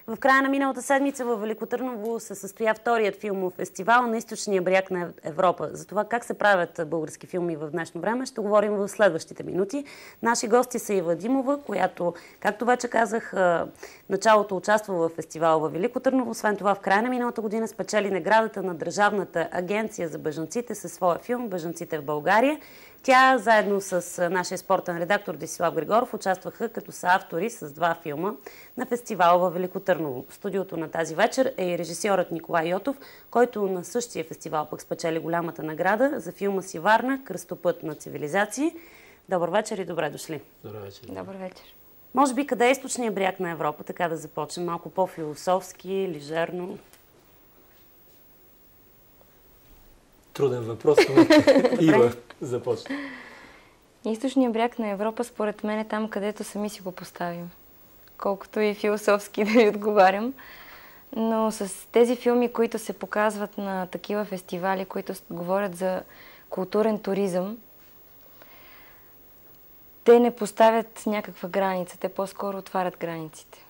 В края на миналата седмица във Велико Търново се състоя вторият филмов фестивал на източния бряг на Европа. За това как се правят български филми в днешно време ще говорим в следващите минути. Наши гости са Ива Димова, която, както вече казах, началото участва в фестивал във Велико Търново. Освен това, в края на миналата година спечели наградата на Държавната агенция за бежанците със своя филм "Бежанците в България". Тя, заедно с нашия спортен редактор Десислав Григоров, участваха като съавтори с 2 филма на фестивала във Велико Търново. В студиото на тази вечер е и режисьорът Николай Йотов, който на същия фестивал пък спечели голямата награда за филма си "Варна. Кръстопът на цивилизации". Добър вечер и добре дошли. Добър вечер. Добър вечер. Може би къде е източният бряг на Европа, така да започнем малко по-философски, лежерно? Труден въпрос, но Ива започна. Източният бряг на Европа, според мен, е там, където сами си го поставим. Колкото и философски да ви отговарям. Но с тези филми, които се показват на такива фестивали, които говорят за културен туризъм, те не поставят някаква граница, те по-скоро отварят границите.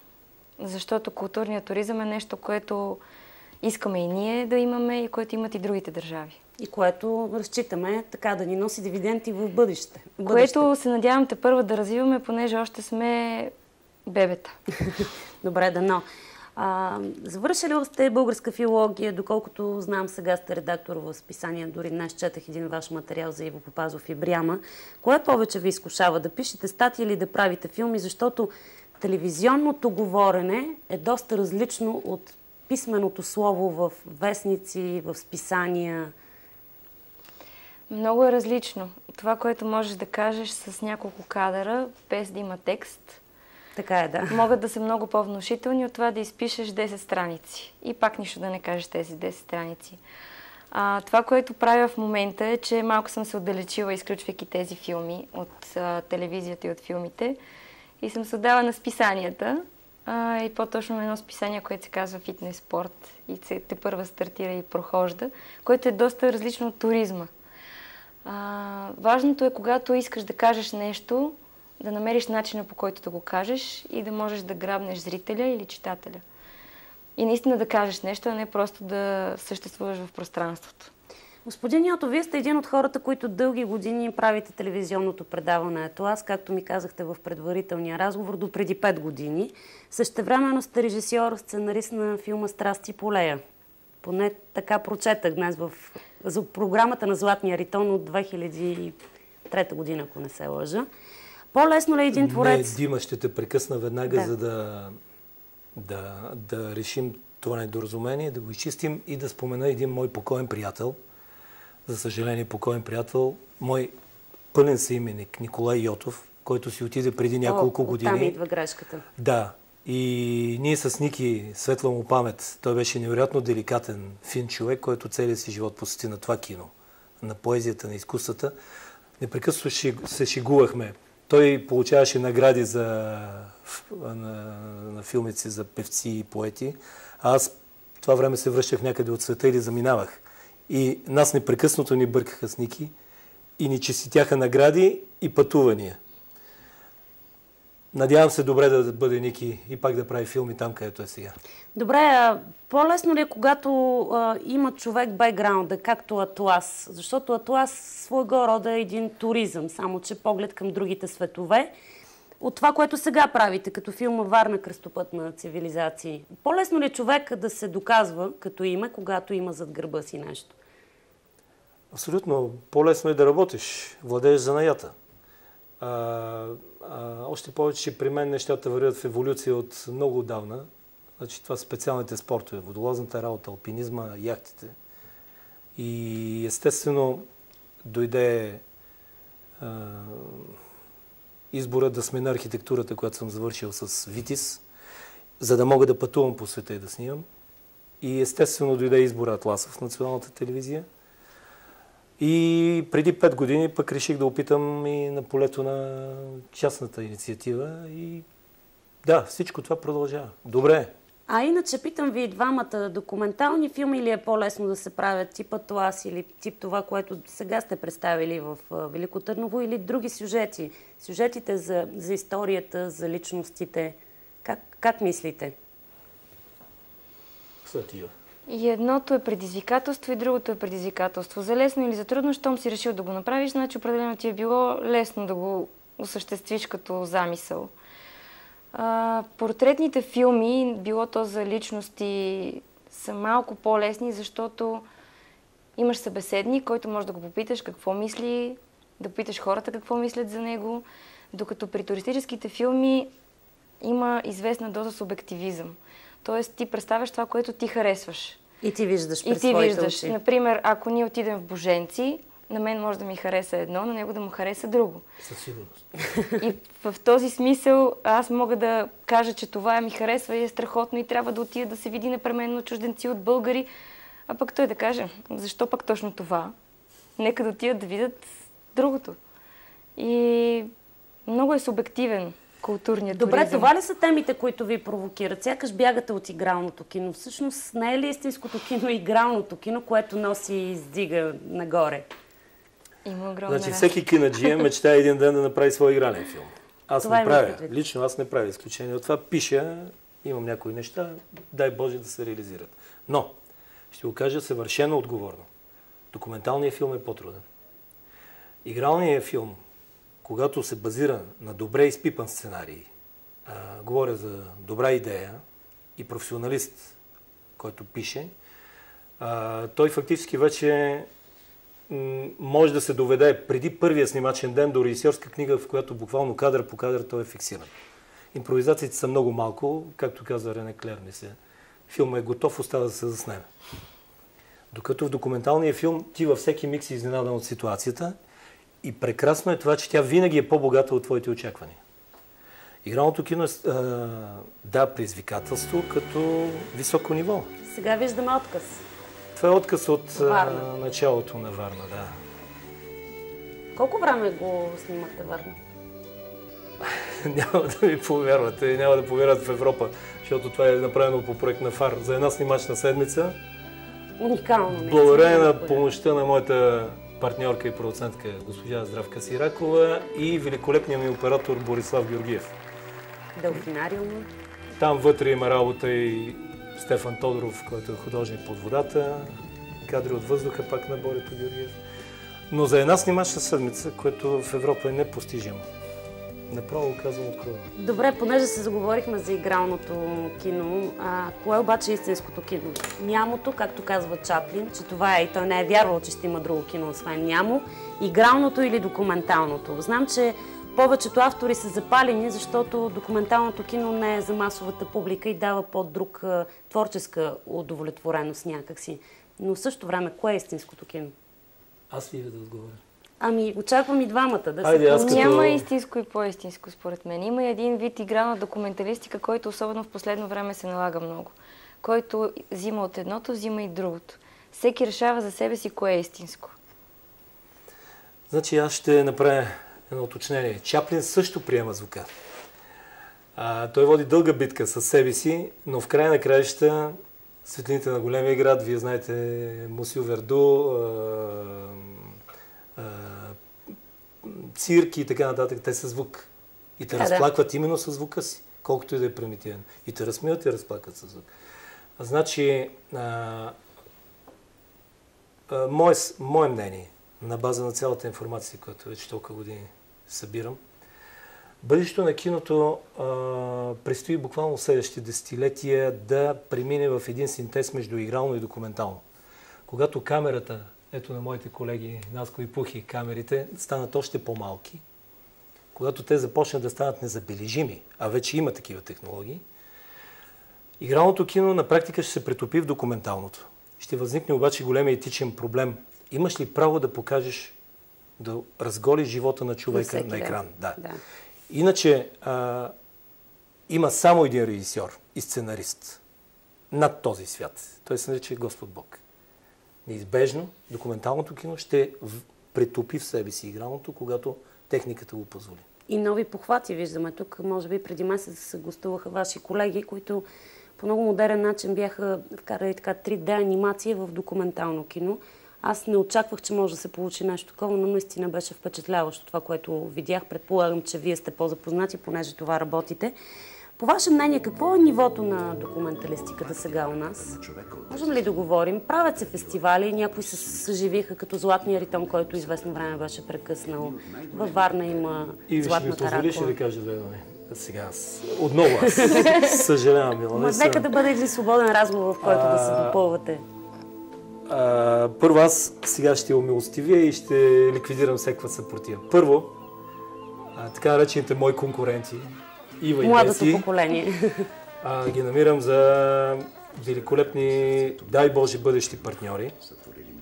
Защото културният туризъм е нещо, което искаме и ние да имаме и което имат и другите държави. И което разчитаме така да ни носи дивиденти в бъдеще. Което се надявам тепърва да развиваме, понеже още сме бебета. Добре, дано. Завършили сте българска филология, доколкото знам, сега сте редактор в списание. Дори днес четах един ваш материал за Иво Попазов и Бряма. Кое повече ви изкушава, да пишете статии или да правите филми? Защото телевизионното говорене е доста различно от писменото слово в вестници, в списания. Много е различно. Това, което можеш да кажеш с няколко кадъра, без да има текст, така е, да. Могат да са много по-внушителни от това да изпишеш 10 страници. И пак нищо да не кажеш тези 10 страници. Това, което правя в момента е, че малко съм се отдалечила, изключвайки тези филми от телевизията и от филмите. И съм се отдала на списанията. И по-точно на едно списание, което се казва "Фитнес спорт" и тепърва стартира и прохожда, което е доста различно от туризма. Важното е, когато искаш да кажеш нещо, да намериш начина, по който да го кажеш и да можеш да грабнеш зрителя или читателя. И наистина да кажеш нещо, а не просто да съществуваш в пространството. Господин Йотов, вие сте един от хората, които дълги години правите телевизионното предаване "Атлас", както ми казахте в предварителния разговор, до преди 5 години. Същевременно сте режисьор, сценарист на филма "Страсти по Лея". Поне така прочетах днес за програмата на "Златния ритон" от 2003 година, ако не се лъжа. По-лесно ли един творец? Не, Дима, ще те прекъсна веднага, за да решим това недоразумение, да го изчистим и да спомена един мой покоен приятел. За съжаление, покоен приятел, мой пълен съименник Николай Йотов, който си отиде преди няколко години. Там идва грешката. Да. И ние с Ники, светла му памет, той беше невероятно деликатен, фин човек, който целият си живот посвети на това кино, на поезията, на изкуствата. Непрекъснато се шегувахме. Той получаваше награди на филмици за певци и поети, а аз в това време се връщах някъде от света или заминавах. И нас непрекъснато ни бъркаха с Ники и ни честитяха награди и пътувания. Надявам се добре да бъде Ники и пак да прави филми там, където е сега. Добре, по-лесно ли е, когато има човек бекграунда, както "Атлас"? Защото "Атлас" своего рода е един туризъм, само че поглед към другите светове. От това, което сега правите, като филма "Варна. Кръстопът на цивилизации", по-лесно ли е човек да се доказва като име, когато има зад гърба си нещо? Абсолютно. По-лесно е да работиш, владееш занаята. Още повече, че при мен нещата вървят в еволюция от много отдавна. Значи, това са специалните спортове, водолазната работа, алпинизма, яхтите. И естествено дойде избора да смена архитектурата, която съм завършил с Витис, за да мога да пътувам по света и да снимам. И естествено дойде избора "Атласа" в националната телевизия. И преди 5 години пък реших да опитам и на полето на частната инициатива. И да, всичко това продължава. Добре. А иначе питам ви двамата, документални филми или е по-лесно да се правят тип "Атлас" или тип това, което сега сте представили в Велико Търново, или други сюжети? Сюжетите за историята, за личностите. Как мислите? Сатива. И едното е предизвикателство, и другото е предизвикателство. За лесно или за трудно, щом си решил да го направиш, значи определено ти е било лесно да го осъществиш като замисъл. Портретните филми, било то за личности, са малко по-лесни, защото имаш събеседник, който може да го попиташ какво мисли, да попиташ хората какво мислят за него, докато при туристическите филми има известна доза субективизъм. Тоест ти представяш това, което ти харесваш. И ти виждаш през своите очи. Например, ако ние отидем в Боженци, на мен може да ми хареса едно, на него да му хареса друго. Със сигурност. И в този смисъл аз мога да кажа, че това ми харесва и е страхотно и трябва да отида да се види непременно чужденци от българи, а пък той да каже, защо пък точно това? Нека да отидат да видят другото. И много е субективен културният туризъм. Добре, това ли са темите, които ви провокират? Сякаш бягате от игралното кино. Всъщност не е ли истинското кино игралното кино, което носи и издига нагоре? Има огромна Значи всеки кинаджия мечтае един ден да направи свой игрален филм. Аз Това не правя. предвид. Лично аз не правя изключение от това. Пиша, имам някои неща, дай Боже да се реализират. Но, ще го кажа съвършено отговорно. Документалният филм е по-труден. Игралният филм, когато се базира на добре изпипан сценарий, говоря за добра идея и професионалист, който пише, той фактически вече може да се доведе преди първия снимачен ден до режисьорска книга, в която буквално кадър по кадър той е фиксиран. Импровизациите са много малко, както каза Рене Клер, филмът е готов, остава да се заснеме. Докато в документалния филм ти във всеки миг си изненадан от ситуацията и прекрасно е това, че тя винаги е по-богата от твоите очаквания. Игралното кино е предизвикателство като високо ниво. Сега виждаме отказ. Това е отказ от началото на Варна, да. Колко време го снимахте Варна? Няма да ми повярвате, няма да повярват в Европа, защото това е направено по проект на ФАР за една снимачна седмица. Уникално. Благодарение на помощта на моята партньорка и продуцентка госпожа Здравка Сиракова и великолепния ми оператор Борислав Георгиев. Делфинариум. Там вътре има работа и Стефан Тодоров, който е художник под водата, кадри от въздуха пак на Борето Георгиев. Но за една снимачна седмица, което в Европа е непостижимо. Направо казвам откровено. Добре, понеже се заговорихме за игралното кино, кое е обаче истинското кино? Нямото, както казва Чаплин, че това е и той не е вярвал, че ще има друго кино, освен нямо. Игралното или документалното? Знам, че повечето автори са запалени, защото документалното кино не е за масовата публика и дава по-друг творческа удовлетвореност някакси. Но в същото време, кое е истинското кино? Аз ли да отговоря? Ами, очаквам и двамата да Айде, се... Няма истинско и по-истинско, според мен. Има един вид игрална документалистика, който особено в последно време се налага много. Който взима от едното, взима и другото. Всеки решава за себе си кое е истинско. Значи аз ще направя едно уточнение. Чаплин също приема звука. Той води дълга битка със себе си, но в края на краища светлините на големия град, вие знаете Мусил Верду, цирки и така нататък, те са звук. И те разплакват именно със звука си, колкото и да е примитивен. И те разсмиват и разплакват със звук. Значи, мое мнение, на база на цялата информация, която вече толкова години събирам, бъдещето на киното предстои буквално следващите десетилетия да премине в един синтез между игрално и документално. Когато камерата, ето на моите колеги Наско и Пухи, камерите станат още по-малки, когато те започнат да станат незабележими, а вече има такива технологии, игралното кино на практика ще се претопи в документалното. Ще възникне обаче големия етичен проблем. Имаш ли право да покажеш, да разголиш живота на човека на екран? Да. Иначе има само един режисьор и сценарист над този свят. Той се нарича Господ Бог. Неизбежно документалното кино ще претопи в себе си игралното, когато техниката го позволи. И нови похвати виждаме тук. Може би преди месец гостуваха ваши колеги, които по много модерен начин бяха вкарали така 3D анимация в документално кино. Аз не очаквах, че може да се получи нещо такова, но наистина беше впечатляващо това, което видях. Предполагам, че вие сте по-запознати, понеже това работите. По ваше мнение, какво е нивото на документалистиката сега у нас? Можем ли да говорим? Правят се фестивали, някои се съживиха, като Златния ритъм, който известно време беше прекъснал. Във Варна има Златната ракла. И ще ми позволиш да кажа две думи? Сега отново аз съжалявам, Милана. Нека да бъде един свободен разговор, в който да се допълвате. Първо аз сега ще умилостивя и ще ликвидирам всякаква съпротива. Първо, така наречените мои конкуренти, Ива и Младото Беси, поколение. Ги намирам за великолепни, дай Боже, бъдещи партньори.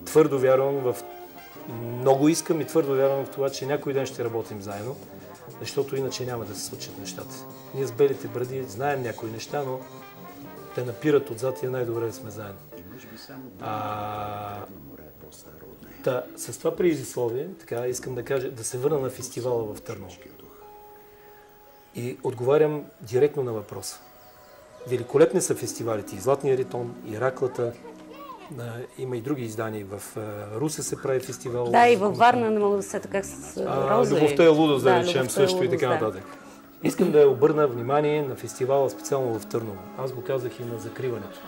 Твърдо вярвам много искам и твърдо вярвам в това, че някой ден ще работим заедно, защото иначе няма да се случат нещата. Ние с белите бради знаем някои неща, но те напират отзад и е най-добре да сме заедно. С това предисловие, така искам да кажа, да се върна на фестивала в Търново. И отговарям директно на въпроса. Великолепни са фестивалите, и Златния ритон, и Раклата. Има и други издания. В Русе се прави фестивал. Да, и във Варна не мога да се така с Роза. Любовта е лудост, да речем също и така нататък. Искам да обърна внимание на фестивала, специално в Търново. Аз го казах и на закриването.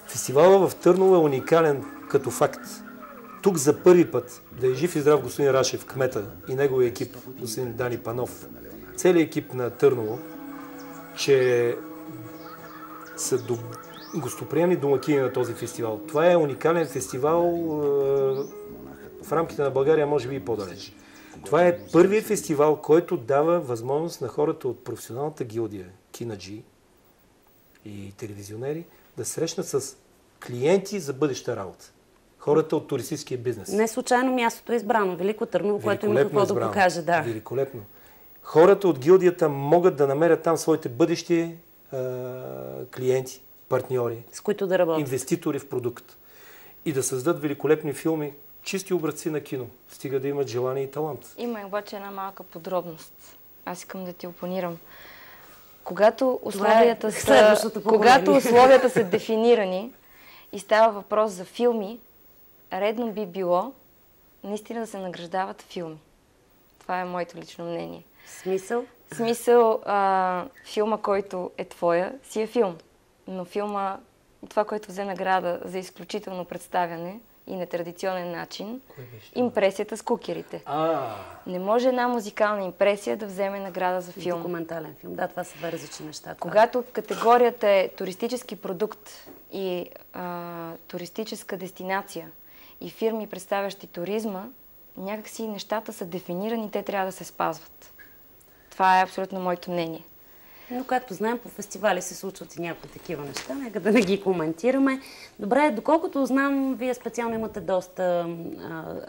Фестивала в Търново е уникален като факт. Тук за първи път да е жив и здрав господин Рашев, кмета и неговия екип, господин Дани Панов, целият екип на Търново, че са гостоприемни домакини на този фестивал. Това е уникален фестивал в рамките на България, може би и по-далеч. Това е първият фестивал, който дава възможност на хората от професионалната гилдия, кинаджи и телевизионери, да срещнат с клиенти за бъдеща работа. Хората от туристическия бизнес. Не случайно мястото е избрано. Велико Търново, което има какво да покаже. Да. Великолепно. Хората от гилдията могат да намерят там своите бъдещи клиенти, партньори, с които да работят. Инвеститори в продукт. И да създадат великолепни филми, чисти образци на кино. Стига да имат желание и талант. Има обаче една малка подробност. Аз искам да ти опонирам. Когато условията са дефинирани и става въпрос за филми, редно би било наистина да се награждават филми. Това е моето лично мнение. Смисъл? Смисъл, филма, който е твоя, си е филм. Но филма, това, което взе награда за изключително представяне и нетрадиционен начин, импресията с кукерите. Не може една музикална импресия да вземе награда за филм. Документален филм. Да, това са две различни неща. Когато категорията е туристически продукт и туристическа дестинация и фирми, представящи туризма, някакси нещата са дефинирани, те трябва да се спазват. Това е абсолютно моето мнение. Но както знаем, по фестивали се случват и някои такива неща. Нека да не ги коментираме. Добре, доколкото знам, вие специално имате доста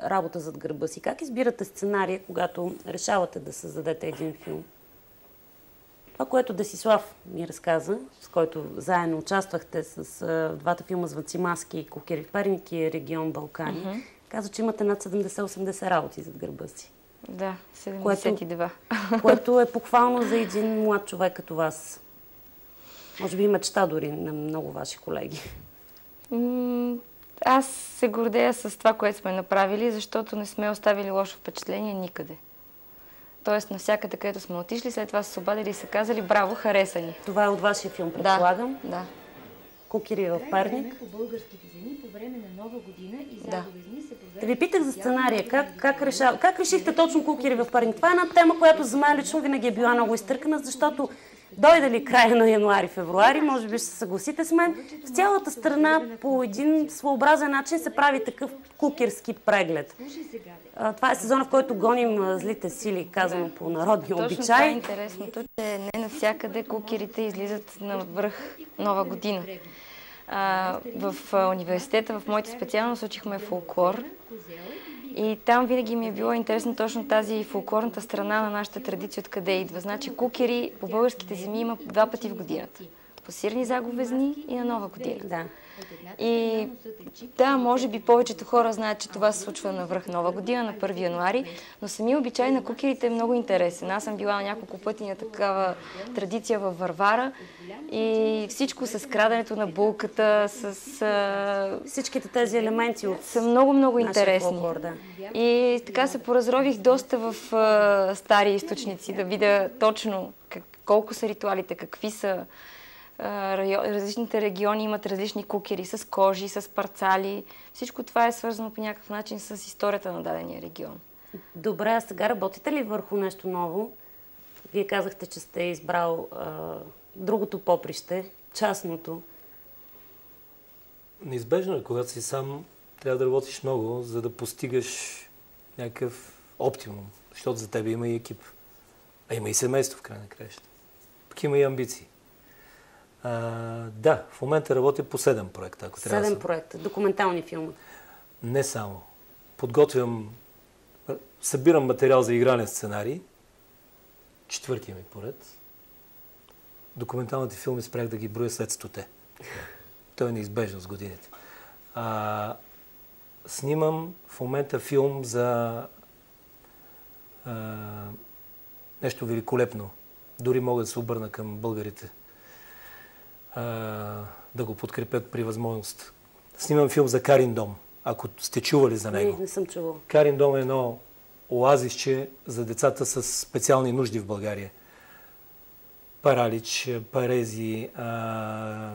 работа зад гърба си. Как избирате сценария, когато решавате да създадете един филм? Това, което Десислав ми разказа, с който заедно участвахте с двата филма Звънци маски, Кукери в Перник и Регион Балкани, каза, че имате над 70-80 работи зад гърба си. Да, 72. Което е похвално за един млад човек като вас. Може би мечта дори на много ваши колеги. Аз се гордея с това, което сме направили, защото не сме оставили лошо впечатление никъде. Тоест, навсякъде, където сме отишли, след това са се обадили и са казали браво, хареса ни. Това е от вашия филм, предполагам? Да. Кукери в Перник. По българските земи по време на Нова година и заповедни се провежда. Да ви питах за сценария. Как решихте точно Кукери в Перник? Това е една тема, която за мен лично винаги е била много изтъркана, защото дойде ли края на януари-февруари, може би ще се съгласите с мен, в цялата страна по един своеобразен начин се прави такъв кукерски преглед. Това е сезона, в който гоним злите сили, казано по народния обичай. Точно това е интересното, че не навсякъде кукерите излизат на връх Нова година. В университета, в моята специалност, учихме фолклор. И там винаги ми е било интересно точно тази фолклорната страна на нашата традиция, откъде идва. Значи кукери по българските земи има 2 пъти в годината. По сирни заговезни и на Нова година. Да. И да, може би повечето хора знаят, че това се случва на връх Нова година, на 1 януари, но самия обичай на кукерите е много интересен. Аз съм била няколко пъти на такава традиция във Варвара и всичко с краденето на булката, с... Всичките тези елементи от... са много интересни. Фолклор, да. И така се поразрових доста в стари източници, да видя точно колко са ритуалите, какви са. Различните региони имат различни кукери с кожи, с парцали. Всичко това е свързано по някакъв начин с историята на дадения регион. Добре, а сега работите ли върху нещо ново? Вие казахте, че сте избрал другото поприще, частното. Неизбежно е, когато си сам, трябва да работиш много, за да постигаш някакъв оптимум. Защото за тебе има и екип. А има и семейство в край на краищата. Пък има и амбиции. Да, в момента работя по 7 проекта. Ако 7 проекта, документални филми. Не само. Събирам материал за игрален сценарий. 4-ти ми поред. Документалните филми спрях да ги броя след 100-те. То е неизбежно с годините. Снимам в момента филм за нещо великолепно. Дори мога да се обърна към българите. Да го подкрепят при възможност. Снимам филм за Карин дом. Ако сте чували за него. Не съм чувала. Карин дом е едно оазисче за децата с специални нужди в България. Паралич, парези,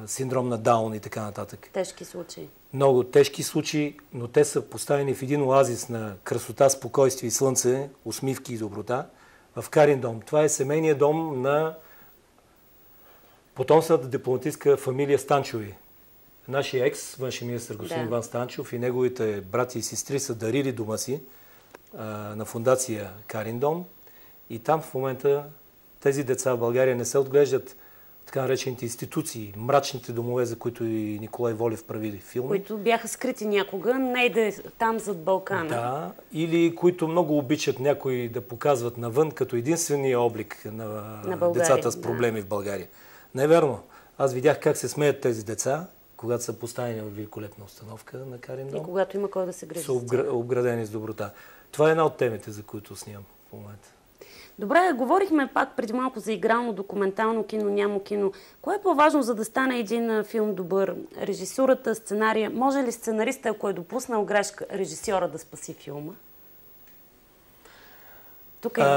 синдром на Даун и така нататък. Тежки случаи. Много тежки случаи, но те са поставени в един оазис на красота, спокойствие и слънце, усмивки и доброта. В Карин дом. Това е семейният дом на потомствената дипломатическа фамилия Станчови. Нашия екс, външен министър господин Иван Станчов и неговите брати и сестри са дарили дома си на фондация Карин дом. И там в момента тези деца в България не се отглеждат така наречените институции, мрачните домове, за които и Николай Волев прави филми. Които бяха скрити някога, не да е там зад Балкана. Да, или които много обичат някои да показват навън като единствения облик на децата с проблеми в България. Не е верно. Аз видях как се смеят тези деца, когато са поставени в великолепна установка на Карин дом. И когато има кой да се грижи. Са обградени с доброта. Това е една от темите, за които снимам в момента. Добре, говорихме пак преди малко за игрално, документално кино, нямо кино. Кое е по-важно, за да стане един филм добър? Режисурата, сценария? Може ли сценариста, ако е допуснал грешка, режисьора да спаси филма?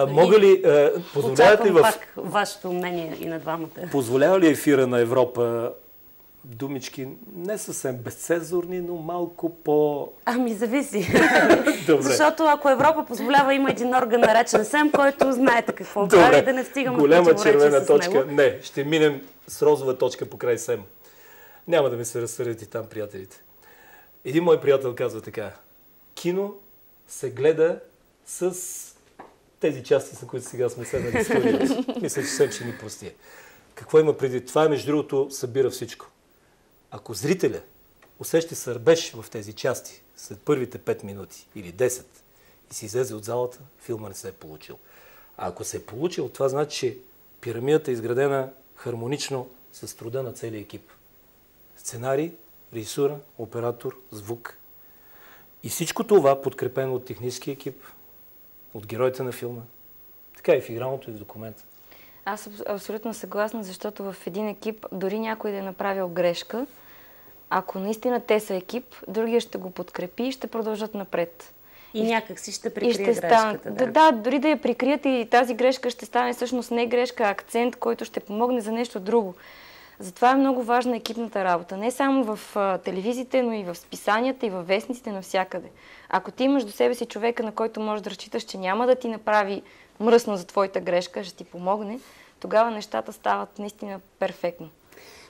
Мога ли, позволявате ли пак вашето мнение и на двамата? Позволява ли ефира на Европа думички не съвсем безцензурни, но малко по... Ами зависи. Защото ако Европа позволява, има един орган наречен СЕМ, който знаете какво прави, да не стигаме голяма червена точка. Не, ще минем с розова точка по край СЕМ. Няма да ми се разсърдят и там приятелите. Един мой приятел казва така: кино се гледа с тези части, с които сега сме седнали в студиото. Мисля, че СЕМ ще ни прости. Какво има преди? Това, между другото, събира всичко. Ако зрителя усеща сърбеж в тези части след първите 5 минути или 10 и си излезе от залата, филма не се е получил. А ако се е получил, това значи, че пирамидата е изградена хармонично с труда на целия екип. Сценарий, режисура, оператор, звук. И всичко това подкрепено от технически екип, от героите на филма. Така и в игралното и в документа. Аз съм абсолютно съгласна, защото в един екип, дори някой да е направил грешка, ако наистина те са екип, другия ще го подкрепи и ще продължат напред. И някак си ще прикрие грешката. Да, дори да я прикрият и тази грешка ще стане всъщност не грешка, а акцент, който ще помогне за нещо друго. Затова е много важна екипната работа. Не само в телевизиите, но и в списанията, и в вестниците, навсякъде. Ако ти имаш до себе си човека, на който можеш да разчиташ, че няма да ти направи мръсно за твоята грешка, ще ти помогне, тогава нещата стават наистина перфектно.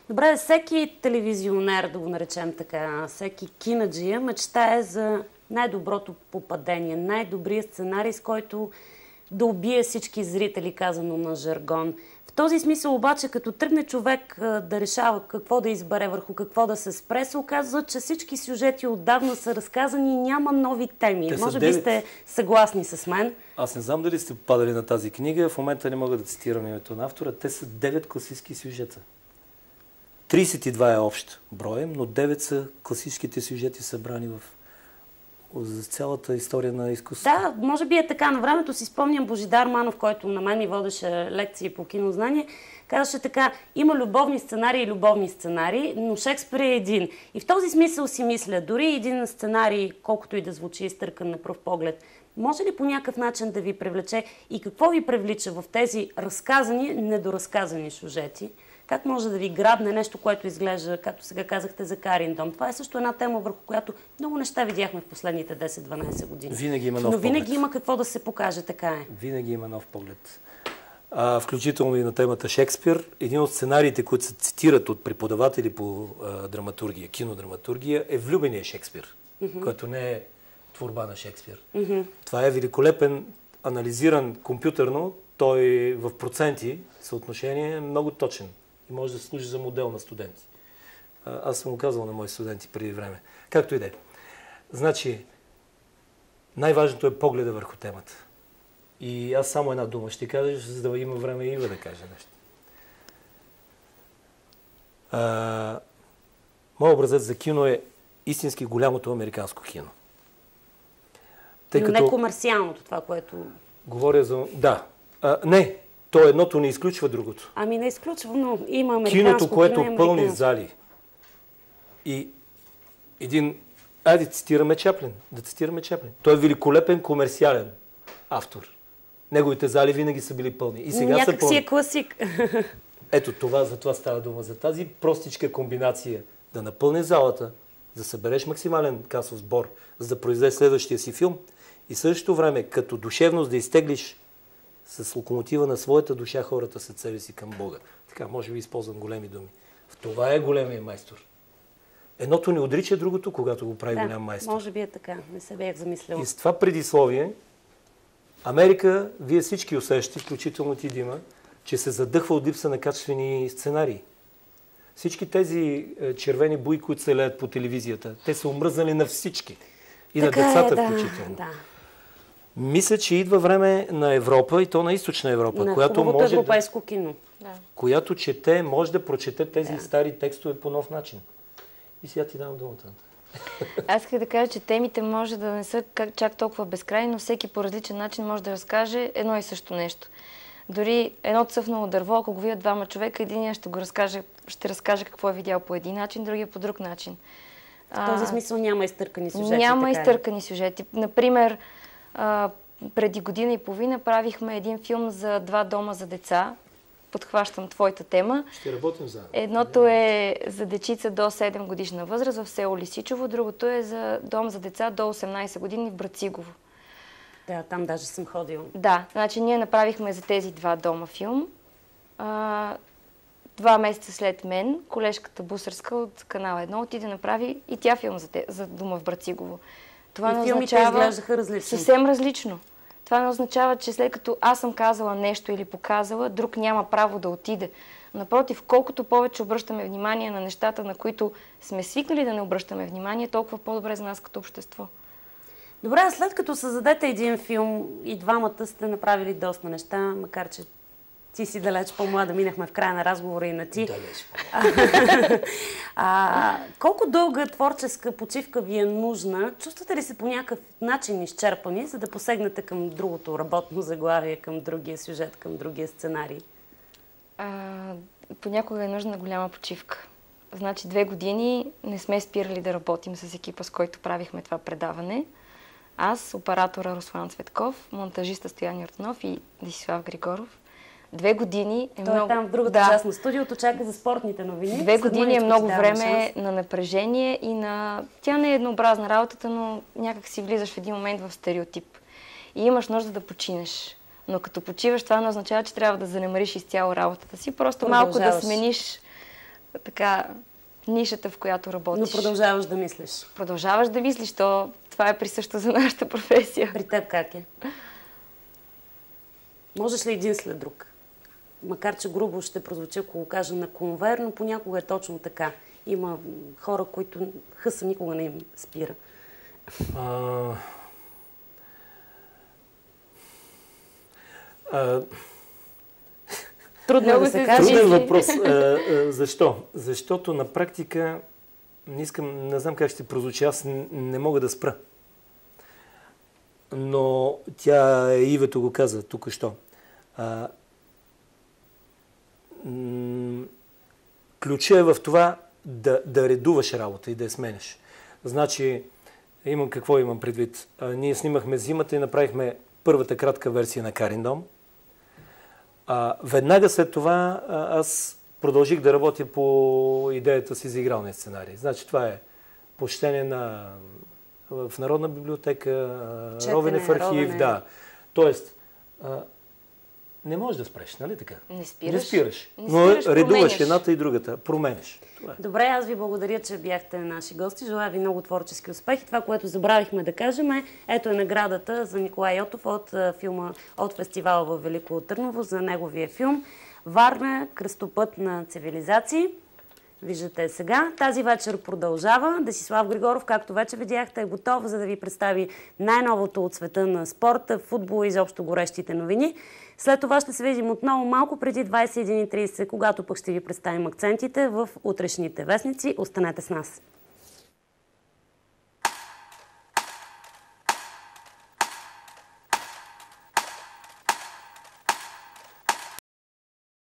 Добре, всеки телевизионер, да го наречем така, всеки кинаджия мечтае за най-доброто попадение, най-добрия сценарий, с който да убие всички зрители, казано на жаргон. В този смисъл обаче, като тръгне човек да решава какво да избере, върху какво да се спре, се оказва, че всички сюжети отдавна са разказани и няма нови теми. Може би сте съгласни с мен. Аз не знам дали сте попадали на тази книга, в момента не мога да цитирам името на автора. Те са 9 класически сюжета. 32 е общ броем, но 9 са класическите сюжети събрани за цялата история на изкуството. Да, може би е така. На времето си спомням Божидар Манов, който на мен ми водеше лекции по кинознание, казваше така: има любовни сценарии, но Шекспир е един. И в този смисъл си мисля, дори един сценарий, колкото и да звучи изтъркан на пръв поглед, може ли по някакъв начин да ви привлече и какво ви привлича в тези разказани, недоразказани сюжети? Как може да ви грабне нещо, което изглежда, както сега казахте, за Карин дом? Това е също една тема, върху която много неща видяхме в последните 10-12 години. Винаги има нов Но винаги поглед. има какво да се покаже, така е. Винаги има нов поглед. Включително и на темата Шекспир. Един от сценариите, които се цитират от преподаватели по драматургия, кинодраматургия, е Влюбения Шекспир, който не е творба на Шекспир. Това е великолепен, анализиран компютърно. Той в проценти, съотношение е много точен и може да служи за модел на студенти. Аз съм го казвал на мои студенти преди време. Както и да е. Значи, най-важното е погледа върху темата. И аз само една дума ще кажа, за да има време и Ива да каже нещо. Моят образец за кино е истински голямото американско кино. Но не комерциалното, това, което... Говоря за... Да. Не, то едното не изключва другото. Ами не изключва, но има американско Киното, което кино, пълни зали. И един... Айде, да цитираме Чаплин. Той е великолепен комерциален автор. Неговите зали винаги са били пълни. И сега някак са пълни. си е класик. Ето това, за това става дума. За тази простичка комбинация да напълниш залата, да събереш максимален касов сбор, за да произведеш следващия си филм и в същото време, като душевност да изтеглиш с локомотива на своята душа хората след себе си към Бога. Така, може би използвам големи думи. В това е големия майстор. Едното не отрича другото, когато го прави голям майстор. Може би е така. Не се бях замислила. И с това предисловие, Америка, вие всички усещате, включително ти, Дима, че се задъхва от липса на качествени сценарии. Всички тези червени буи, които се леят по телевизията, те са омръзнали на всички. И така на децата включително. Да. Мисля, че идва време на Европа, и то на източна Европа, На която може европейско кино. Която чете, може да прочете тези стари текстове по нов начин. И сега ти давам думата. Аз исках да кажа, че темите може да не са чак толкова безкрайни, но всеки по различен начин може да разкаже едно и също нещо. Дори едно цъфнало дърво, ако го видят двама човека, единия ще разкаже какво е видял по един начин, другия по друг начин. В този смисъл няма изтъркани сюжети. Няма изтъркани сюжети. Например, преди година и половина правихме един филм за 2 дома за деца. Подхващам твоята тема. Ще работим заедно. Едното е за дечица до 7 годишна възраст в село Лисичево, другото е за дом за деца до 18 години в Брацигово. Да, там даже съм ходила. Да, значи ние направихме за тези 2 дома филм. 2 месеца след мен, колежката Бусърска от Канал 1 отиде да направи и тя филм за дома в Брацигово. Това не означава... изглеждаха различно. Съвсем различно. Това не означава, че след като аз съм казала нещо или показала, друг няма право да отиде. Напротив, колкото повече обръщаме внимание на нещата, на които сме свикнали да не обръщаме внимание, толкова по-добре за нас като общество. Добре, след като създадете един филм и двамата сте направили доста неща, макар че ти си далеч по-млада, минахме в края на разговора и на ти. Колко дълга творческа почивка ви е нужна? Чувствате ли се по някакъв начин изчерпани, за да посегнете към другото работно заглавие, към другия сюжет, към другия сценарий? Понякога е нужна голяма почивка. Значи 2 години не сме спирали да работим с екипа, с който правихме това предаване. Аз, оператора Руслан Цветков, монтажиста Стоян Йорданов и Десислав Григоров. 2 години е много... Той е там в другата част на студиото, чака за спортните новини. 2 години е много време на напрежение и на... Тя не е еднообразна работата, но някак си влизаш в един момент в стереотип. И имаш нужда да починеш. Но като почиваш, това не означава, че трябва да занемариш изцяло работата си. Просто малко да смениш така нишата, в която работиш. Но продължаваш да мислиш. Продължаваш да мислиш, това е присъщо за нашата професия. При теб как е? Можеш ли един след друг? Макар че грубо ще прозвучи, ако го кажа на конвейер, но понякога е точно така. Има хора, които хъса никога не им спира. Трудно е да се каже. Труден въпрос. Защо? Защото на практика не знам как ще прозвучи, аз не мога да спра. Но Ивето го каза тук що. Ключът е в това да редуваш работа и да я сменяш. Значи, Какво имам предвид? Ние снимахме зимата и направихме първата кратка версия на Кариндом. Веднага след това аз продължих да работя по идеята си за игралния сценарий. Значи това е почтение в Народна библиотека, ровене в архив, да. Тоест, не можеш да спреш, нали така? Не спираш. Не спираш. Не Но спираш, редуваш променяш. едната и другата. Променеш. Това е. Добре, аз ви благодаря, че бяхте наши гости. Желая ви много творчески успехи. Това, което забравихме да кажем ето е наградата за Николай Йотов от фестивала в Велико Търново за неговия филм Варна, кръстопът на цивилизации. Виждате сега. Тази вечер продължава. Десислав Григоров, както вече видяхте, е готов, за да ви представи най-новото от света на спорта, футбол и изобщо горещите новини. След това ще се видим отново малко преди 21:30, когато пък ще ви представим акцентите в утрешните вестници. Останете с нас!